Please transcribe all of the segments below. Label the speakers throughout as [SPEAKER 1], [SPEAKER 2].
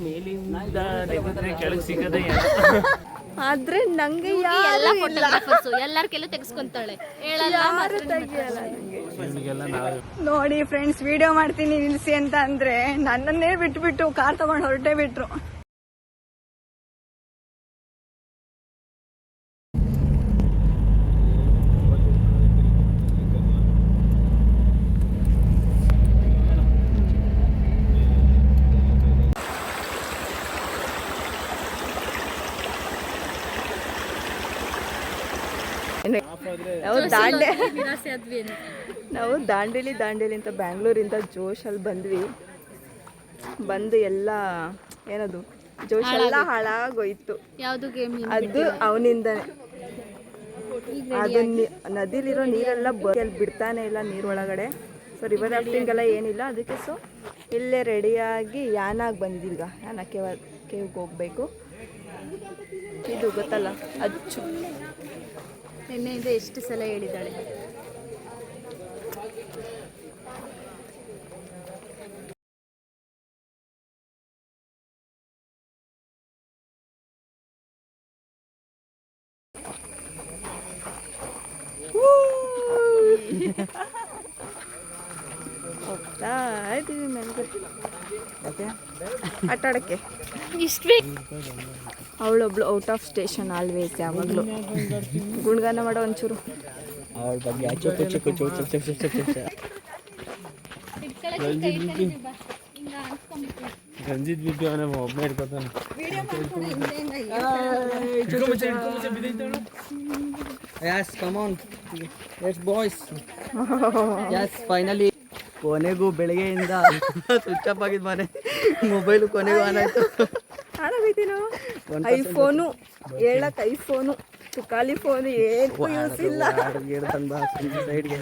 [SPEAKER 1] ಮೇಲಿಂದ ತೆಗೆದ್ರೆ ಕೆಳಗೆ ಸಿಗದೆ
[SPEAKER 2] ಆದ್ರೆ ನಂಗೆ
[SPEAKER 3] ಎಲ್ಲ ಫೋಟೋಗ್ರಾಫರ್ಸ್ ಎಲ್ಲರ ಕೆಲ ತೆಗೆಸ್ಕೊಂತಾಳೆ
[SPEAKER 2] ನೋಡಿ ಫ್ರೆಂಡ್ಸ್, ವಿಡಿಯೋ ಮಾಡ್ತೀನಿ ನಿಲ್ಸಿ ಅಂತ ಅಂದ್ರೆ ನನ್ನನ್ನೇ ಬಿಟ್ಬಿಟ್ಟು ಕಾರ್ ತಗೊಂಡು ಹೊರಟೇ ಬಿಟ್ರು. ನಾವು ದಾಂಡೇಲಿ ಅಂತ ಬ್ಯಾಂಗ್ಳೂರಿಂದ ಜೋಶಲ್ಲಿ ಬಂದ್ವಿ. ಬಂದು ಎಲ್ಲ ಏನದು ಜೋಶ್ ಎಲ್ಲ ಹಾಳಾಗೋಯ್ತು.
[SPEAKER 3] ಯಾವುದು ಗೇಮ್?
[SPEAKER 2] ಅದು ಅವನಿಂದನೇ. ಅದು ನದಿಲಿರೋ ನೀರೆಲ್ಲ ಬಿಡ್ತಾನೆ ಇಲ್ಲ ನೀರೊಳಗಡೆ. ಸೊ ರಿವರ್ ರಾಫ್ಟಿಂಗ್ ಎಲ್ಲ ಏನಿಲ್ಲ ಅದಕ್ಕೆ. ಸೊ ಇಲ್ಲೇ ರೆಡಿಯಾಗಿ ಯಾನಾಗಿ ಬಂದೀಗ. ಯಾನ ಕೇವ್ಗೆ ಹೋಗ್ಬೇಕು. ಇದು ಗೊತ್ತಲ್ಲ ಅಚ್ಚು.
[SPEAKER 3] ನಿನ್ನೆಯಿಂದ ಎಷ್ಟು ಸಲ ಹೇಳಿದ್ದಾಳೆ.
[SPEAKER 2] ಹೋಗ್ತಾ ಇದ್ದೀವಿ ಮೇಲ್ಗೆ ಆಟಾಡಕ್ಕೆ.
[SPEAKER 3] ಇಷ್ಟೇ.
[SPEAKER 2] ಅವಳೊಬ್ಳು ಔಟ್ ಆಫ್ ಸ್ಟೇಷನ್ ಆಲ್ವೇಸ್. ಯಾವಾಗಲೂ ಗುಣಗಾನ ಮಾಡೋ ಒಂಚೂರು
[SPEAKER 1] ಅವಳ ಬಗ್ಗೆ ರಂಜಿತ್ ಬಿದ್ದು ಅವನ ಒಬ್ಬನೇ ಇಟ್ಕೊತಾನೆ. Yes, come on. Yes, boys. Yes, finally. ಕೊನೆಗೂ ಬೆಳಗ್ಗೆಯಿಂದ ಸ್ವಿಚ್ ಆಫ್ ಆಗಿದ್ದು ಮನೆ. ಮೊಬೈಲು ಕೊನೆಗೂ ಆನ್ ಆಯ್ತು.
[SPEAKER 2] ಹಾಳಾಗೋಯ್ತೇನೋ. ಐಫೋನು ಹೇಳಕ್ ಐಫೋನು ತುಕಾಲಿ ಫೋನು ಏನು ಯೂಸ್ ಇಲ್ಲ.
[SPEAKER 1] ಸೈಡ್ಗೆ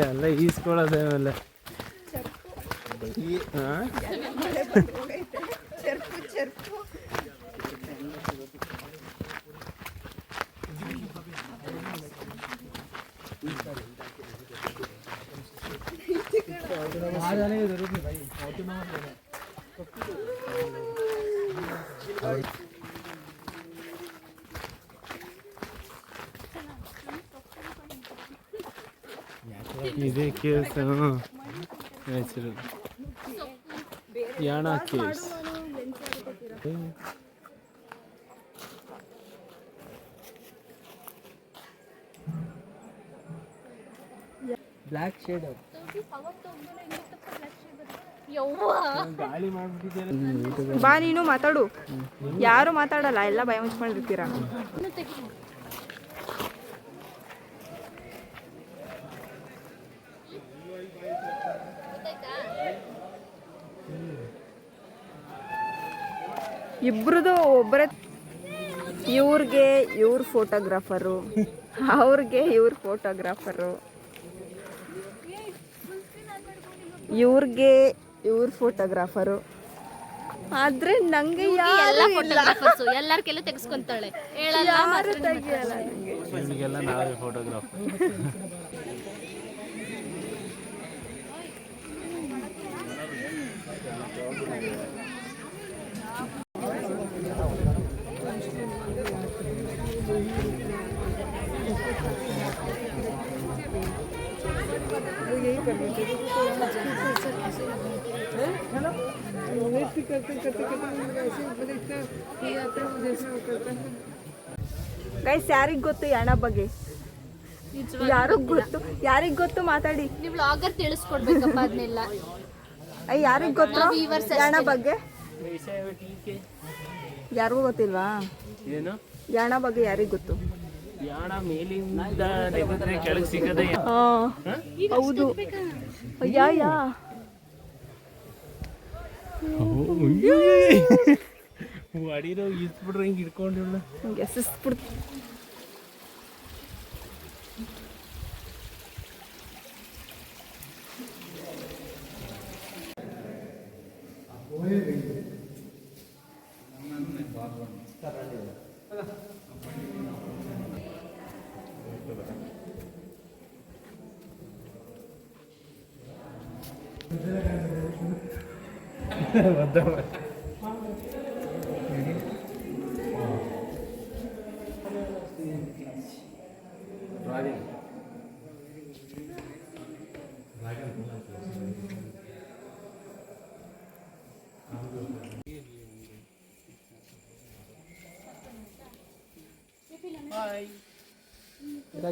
[SPEAKER 1] ಎಲ್ಲ ಈಸ್ಕೊಳ್ಳೋದೇ ಆಮೇಲೆ. ಇದೇ case natural Yana case. Black shade ಗಾಳಿ ಮಾಡ್ಬಿಟ್ಟಿದ್ದಾರೆ.
[SPEAKER 2] ಬಾ ನೀನು ಮಾತಾಡು. ಯಾರು ಮಾತಾಡಲ್ಲ, ಎಲ್ಲ ಭಯ ಮುಚ್ಕೊಂಡಿರ್ತೀರಾ. ಇಬ್ರದು ಒಬ್ಬರೇ. ಇವ್ರಿಗೆ ಇವ್ರ ಫೋಟೋಗ್ರಾಫರು, ಅವ್ರಿಗೆ ಇವ್ರ ಫೋಟೋಗ್ರಾಫರು, ಇವ್ರಿಗೆ ಇವ್ರ ಫೋಟೋಗ್ರಾಫರು. ಆದ್ರೆ ನಂಗೆ
[SPEAKER 3] ಎಲ್ಲ ಫೋಟೋಗ್ರಾಫರ್ಸ್ ಎಲ್ಲರ ಕೆಲ ತೆಗೆಸ್ಕೊಂತಾಳೆ.
[SPEAKER 2] ಯಾರು ತೆಗಿಯಲ್ಲ ನಂಗೆ.
[SPEAKER 1] ನಿಮಗೆಲ್ಲ ನಾವೇ ಫೋಟೋಗ್ರಾಫರ್.
[SPEAKER 2] ಗೈಸ್, ಯಾರಿಗ್ ಗೊತ್ತು ಯಾಣ ಬಗ್ಗೆ? ಯಾರಿಗ್ ಗೊತ್ತು ಮಾತಾಡಿ.
[SPEAKER 3] ನೀವು ವ್ಲಾಗರ್ ತಿಳಿಸ್ಕೊಡ್ಬೇಕಪ್ಪ ಅದನ್ನೆಲ್ಲ.
[SPEAKER 2] ಯಾರಿಗ್ ಗೊತ್ತು ಯಾಣ ಬಗ್ಗೆ? ಯಾರಿಗೂ ಗೊತ್ತಿಲ್ವಾ?
[SPEAKER 1] ಏನು
[SPEAKER 2] ಯಾಣ ಬಗ್ಗೆ ಯಾರಿಗ್ ಗೊತ್ತು?
[SPEAKER 1] ಯಾಣ ಮೇಲಿಂದ ತೆಗೆದ್ರೆ ಕೆಳಗೆ ಸಿಗದೆ.
[SPEAKER 2] ಹೌದು. ಯಾ
[SPEAKER 1] ಅಡಿರೋ ಇಸ್ಬಿಟ್ರೆ ಹಿಂಗೆ ಹಿಡ್ಕೊಂಡಿಲ್ಲ.
[SPEAKER 2] ಎಸಿಸ್ಬಿಡ್ತು.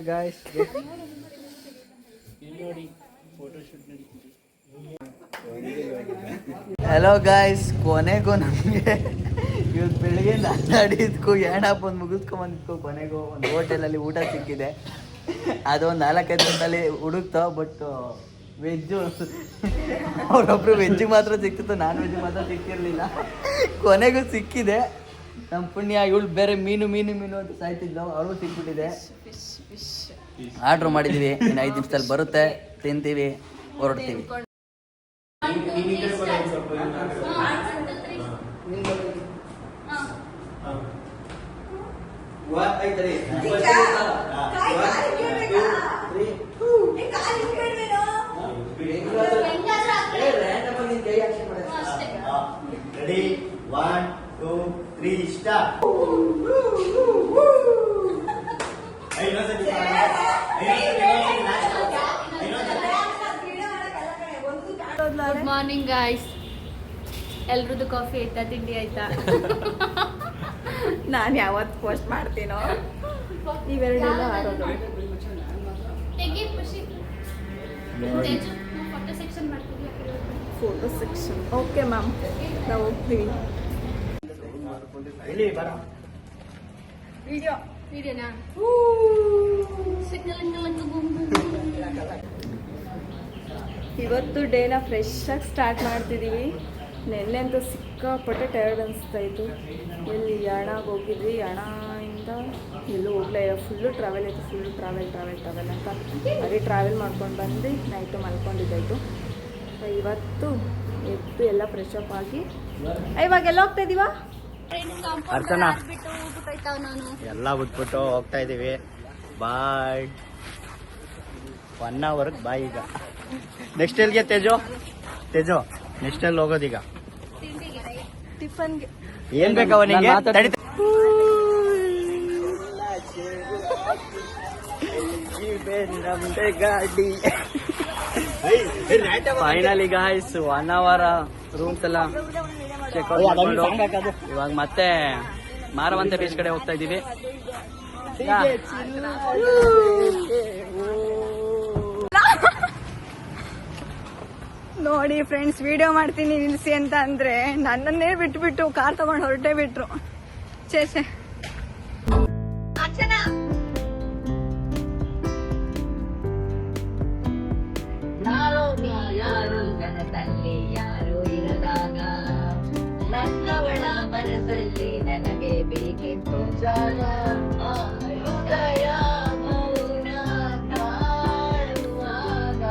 [SPEAKER 1] ಗಾಯ್ಸ್ ಹಲೋ ಗಾಯ್ಸ್, ಕೊನೆಗೂ ನಮಗೆ ಇವತ್ತು ಬೆಳಿಗ್ಗೆ ನಾಡಿದ್ಕು ಏನಪ್ಪ ಒಂದು ಮುಗಿಸ್ಕೊಂಬಂದಿದ್ಕು ಕೊನೆಗೂ ಒಂದು ಹೋಟೆಲಲ್ಲಿ ಊಟ ಸಿಕ್ಕಿದೆ. ಅದು ಒಂದು 4-5 ಗಂಟಲ್ಲಿ ಹುಡುಕ್ತೋ, ಬಟ್ ವೆಜ್ಜು ಅವರೊಬ್ರು ವೆಜ್ಜಿಗೆ ಮಾತ್ರ ಸಿಕ್ತಿತ್ತು, ನಾನ್ ವೆಜ್ ಮಾತ್ರ ಸಿಕ್ಕಿರಲಿಲ್ಲ. ಕೊನೆಗೂ ಸಿಕ್ಕಿದೆ. ನಮ್ಮ ಪುಣ್ಯ ಇವಳು ಬೇರೆ ಮೀನು ಅಂತ ಸಾಯ್ತಿದ್ಲು, ಅವ್ರಿಗೂ ಸಿಕ್ಬಿಟ್ಟಿದೆ. ಆರ್ಡ್ರ್ ಮಾಡಿದ್ದೀವಿ, ಇನ್ನು 5 ನಿಮಿಷದಲ್ಲಿ ಬರುತ್ತೆ, ತಿಂತೀವಿ, ಹೊರಡ್ತೀವಿ.
[SPEAKER 4] Ready? 1, 2, 3, start.
[SPEAKER 3] Good morning guys. ಎಲ್ರದ್ದು ಕಾಫಿ ಆಯ್ತಾ, ತಿಂಡಿ ಆಯ್ತಾ?
[SPEAKER 2] ನಾನು ಯಾವತ್ತು ಪೋಸ್ಟ್ ಮಾಡ್ತೀನೋ ಇವೆರಡೆಲ್ಲ ಆಗೋದು. ಫೋಟೋ ಸೆಕ್ಷನ್ ಓಕೆ ಮ್ಯಾಮ್, ನಾವು ಹೋಗ್ತೀವಿ.
[SPEAKER 3] ವಿಡಿಯೋನಾ?
[SPEAKER 2] ಇವತ್ತು ಡೇನ ಫ್ರೆಶ್ ಆಗಿ ಸ್ಟಾರ್ಟ್ ಮಾಡ್ತಿದ್ದೀವಿ. ನೆನ್ನೆ ಅಂತೂ ಸಿಕ್ಕಾಪಟ್ಟೆ ಟಯರ್ಡ್ ಅನಿಸ್ತಾ ಇತ್ತು. ಎಲ್ಲಿ ಯಾಣಾಗೆ ಹೋಗಿದ್ವಿ, ಯಾಣದಿಂದ ಎಲ್ಲೂ ಹೋಗ್ಲೇ ಇಲ್ಲ, ಫುಲ್ಲು ಟ್ರಾವೆಲ್ ಆಯಿತು. ಫುಲ್ಲು ಟ್ರಾವೆಲ್ ಅಂತ ಬರೀ ಟ್ರಾವೆಲ್ ಮಾಡ್ಕೊಂಡು ಬಂದು ನೈಟು ಮಲ್ಕೊಂಡಿದ್ದಾಯಿತು. ಇವತ್ತು ಎದ್ದು ಎಲ್ಲ ಫ್ರೆಶ್ ಅಪ್ ಆಗಿ ಇವಾಗ ಎಲ್ಲ ಹೋಗ್ತಾ ಇದ್ದೀವ
[SPEAKER 4] ಅರ್ಚನಾ ಎಲ್ಲ ಬಿಟ್ಬಿಟ್ಟು ಹೋಗ್ತಾ ಇದೀವಿ. ಬಾಯ್. 1 ಅವರ್ಗೆ ಬಾಯ್. ಈಗ ನೆಕ್ಸ್ಟ್ ಎಲ್ಗೆ ತೇಜು ನೆಕ್ಸ್ಟ್ ಎಲ್ಲಿ ಹೋಗೋದೀಗ?
[SPEAKER 2] ಟಿಫನ್ಗೆ
[SPEAKER 4] ಏನ್ ಬೇಕು ಅವನಿಗೆ? ನಮ್ದೆ ಗಾಡಿ.
[SPEAKER 1] ಫೈನಲಿ ಗಾಯ್ಸ್ 1 ಅವರ್ ರೂಮ್ಸ್ ಎಲ್ಲ ಚೆಕ್ಔಟ್ ಮಾಡ್ಕೊಂಡು ಇವಾಗ ಮತ್ತೆ ಮಾರವಂತೆ ಬೀಚ್ ಕಡೆ ಹೋಗ್ತಾ ಇದ್ದೀವಿ.
[SPEAKER 2] ನೋಡಿ ಫ್ರೆಂಡ್ಸ್, ವಿಡಿಯೋ ಮಾಡ್ತೀನಿ ನಿಲ್ಸಿ ಅಂತ ಅಂದ್ರೆ ನನ್ನನ್ನೇ ಬಿಟ್ಬಿಟ್ಟು ಕಾರ್ ತಗೊಂಡು ಹೊರಟೇ ಬಿಟ್ರು. ಚೇಸೆ
[SPEAKER 5] ಯಾರು ಕನಸಲ್ಲಿ ಯಾರು ಇರದಾಗ ನನ್ನವಳ ಮನಸ್ಸಲ್ಲಿ ನನಗೆ ಬೇಕಿತ್ತು ಜಾಗ. ಹೃದಯ ಮೌನ ಕಾಡುವಾಗ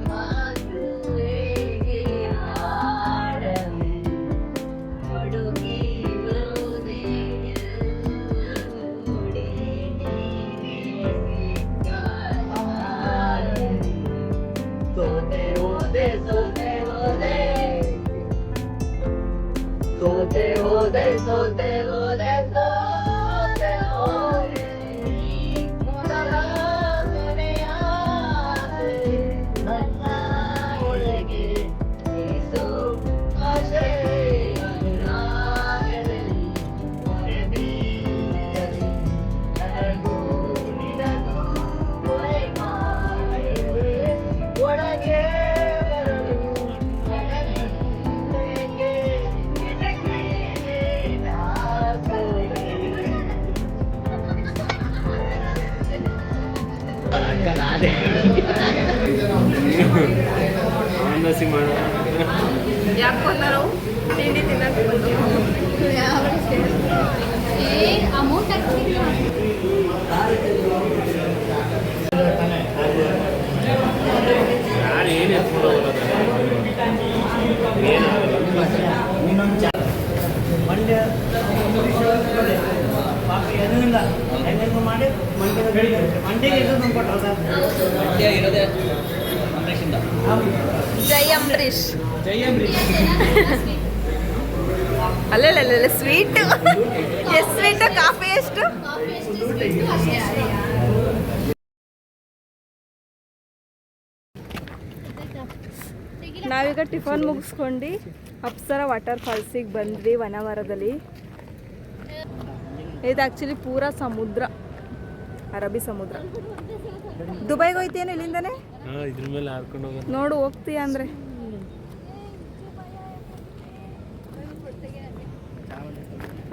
[SPEAKER 5] ಮಾತು ಹೇಗೆ ಆಡವೆ ಹುಡುಗಿ ಬರುವುದೇ ಎಲ್ಲೂಡೆ ಸೋತೆ ಹೋದೆ ಮೊದಲ ಮನೆಯಾದೆ ನನ್ನ ಒಳಗೆ ಬೀಸೋ ಆಸೆ ಅನುರಾಗದಲ್ಲಿ ಮರೆಬೀಳಲಿ ನನಗೂ ನಿನಗೂ ಕೊಲೆ ಮಾಡಿವೆ ಒಳಗೆ ಬರಲು ನನಗೆ
[SPEAKER 2] ಯಾಕೋ ನಾವು ತಿಂಡಿ ತಿನ್ನಕ್ಕೆ
[SPEAKER 3] ಅಮೌಂಟ್
[SPEAKER 2] ಜೈ ಅಂಬರೀಶ್. ಅಲ್ಲೇ ಸ್ವೀಟ್ ಎಷ್ಟು ಸ್ವೀಟ್ ಕಾಫಿ ಎಷ್ಟು ನಾವೀಗ ಟಿಫನ್ ಮುಗಿಸ್ಕೊಂಡು ಅಪ್ಸರ ವಾಟರ್ ಫಾಲ್ಸಿಗೆ ಬಂದ್ವಿ ವನವರದಲ್ಲಿ. ಇದು ಆ್ಯಕ್ಚುಲಿ ಪೂರಾ ಸಮುದ್ರ, ಅರಬ್ಬಿ ಸಮುದ್ರ. ದುಬೈಗೆ ಹೋಯ್ತೇನು ಇಲ್ಲಿಂದನೇ? ನೋಡು ಹೋಗ್ತೀಯ ಅಂದರೆ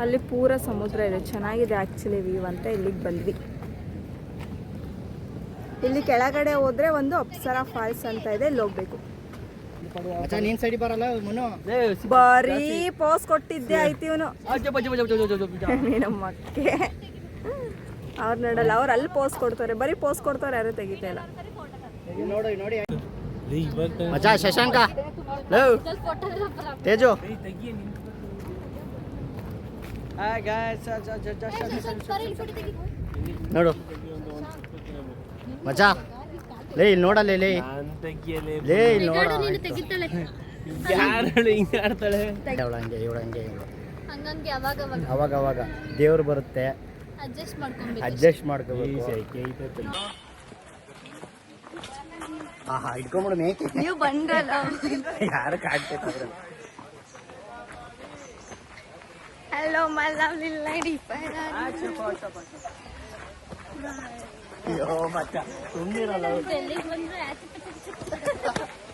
[SPEAKER 2] ಅಲ್ಲಿ ಪೂರ ಸಮುದ್ರ ಇದೆ, ಚೆನ್ನಾಗಿದೆ ಆ್ಯಕ್ಚುಲಿ ವ್ಯೂ ಅಂತ ಇಲ್ಲಿಗೆ ಬಂದ್ವಿ. ಇಲ್ಲಿ ಕೆಳಗಡೆ ಹೋದ್ರೆ ಒಂದು ಅಪ್ಸರಾ ಫಾಲ್ಸ್ ಅಂತ ಇದೆ, ಇಲ್ಲಿ ಹೋಗ್ಬೇಕು.
[SPEAKER 4] ನೀನ್ ಸೈಡಿ ಬರಲ್ಲ ಮುನು.
[SPEAKER 2] ಬರೀ ಪೋಸ್ ಕೊಟ್ಟಿದ್ದೆ ಆಯ್ತು ಇವನು ಮಕ್ಕೆ. ಅವ್ರು ನೋಡಲ್ಲ, ಅವ್ರು ಅಲ್ಲಿ ಪೋಸ್ ಕೊಡ್ತಾರೆ, ಬರೀ ಪೋಸ್ ಕೊಡ್ತಾರೆ, ಯಾರು ತೆಗಿತಾ ಇಲ್ಲ.
[SPEAKER 4] ನೋಡಿ ನೋಡಿ ಮಚ್ಚಾ ಶಶಾಂಕ ತೇಜು ನೋಡು ಮಚ್ಚಾ ಲೇ ಇಲ್ಲಿ ನೋಡಲ್ಲೇ ಲೇ ಲೇ ಇಲ್ಲಿ ನೋಡ ಹಂಗೆ ಅವಾಗ ಅವಾಗ ದೇವ್ರು ಬರುತ್ತೆ, ಅಡ್ಜಸ್ಟ್ ಮಾಡ್ಕೋಬೇಕು. ಆಹಾ ಇಟ್ಕೊಂಬಿಡು ಮೇಕೆ.
[SPEAKER 2] ನೀವು ಬಂದ್ರಲ್ಲ
[SPEAKER 4] ಯಾರು ಕಾಡ್ತೈತೆ.
[SPEAKER 2] Hello my lovely lady.
[SPEAKER 4] ಅಯ್ಯೋ ಮಚ್ಚ ಸುಮ್ಮನಿರಲ್ಲ.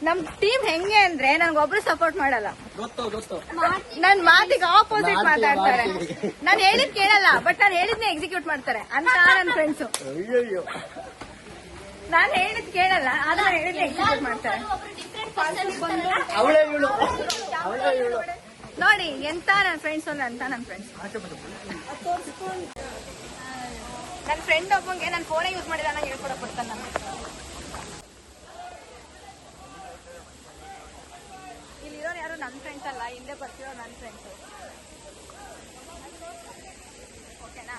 [SPEAKER 2] ನಮ್ ಟೀಮ್ ಹೆಂಗೆ ಅಂದ್ರೆ ನನ್ಗೊಬ್ರು ಸಪೋರ್ಟ್ ಮಾಡಲ್ಲ, ನನ್ ಮಾತಿಗೆ ಆಪೋಸಿಟ್ ಮಾತಾಡ್ತಾರೆ. ನಾನು ಹೇಳಿದ್ ಕೇಳಲ್ಲ, ಬಟ್ ನಾನು ಹೇಳಿದ್ನ ಎಕ್ಸಿಕ್ಯೂಟ್ ಮಾಡ್ತಾರೆ ಅಂತ ನನ್ನ ಫ್ರೆಂಡ್ಸು.
[SPEAKER 4] ಅಯ್ಯಯ್ಯೋ
[SPEAKER 2] ನಾನು ಹೇಳಿದ್ ಕೇಳಲ್ಲ, ಆದ್ರೆ ನಾನು ಹೇಳಿದ್ನ ಎಕ್ಸಿಕ್ಯೂಟ್ ಮಾಡ್ತಾರೆ.
[SPEAKER 4] ಅವಳೇ ಇವಳು ಅವಳೇ ಇವಳು
[SPEAKER 2] ನೋಡಿ ಎಂತ ನನ್ನ ಫ್ರೆಂಡ್ಸ್ ಅಲ್ಲ ಅಂತ. ನನ್ನ ಫ್ರೆಂಡ್ಸ್ ನನ್ನ ಫ್ರೆಂಡ್ ಒಬ್ಬಂಗೆ ನನ್ನ ಫೋನೇ ಯೂಸ್ ಮಾಡಿದ ನಂಗೆ ಹೇಳ್ಕೊಡಕ್ ಬರ್ತಾನೆ. ನಾನು ಇಲ್ಲಿರೋರು ಯಾರು ನನ್ನ ಫ್ರೆಂಡ್ಸ್ ಅಲ್ಲ, ಹಿಂದೆ ಬರ್ತಿರೋ ನನ್ನ ಫ್ರೆಂಡ್ಸು. ಓಕೆನಾ?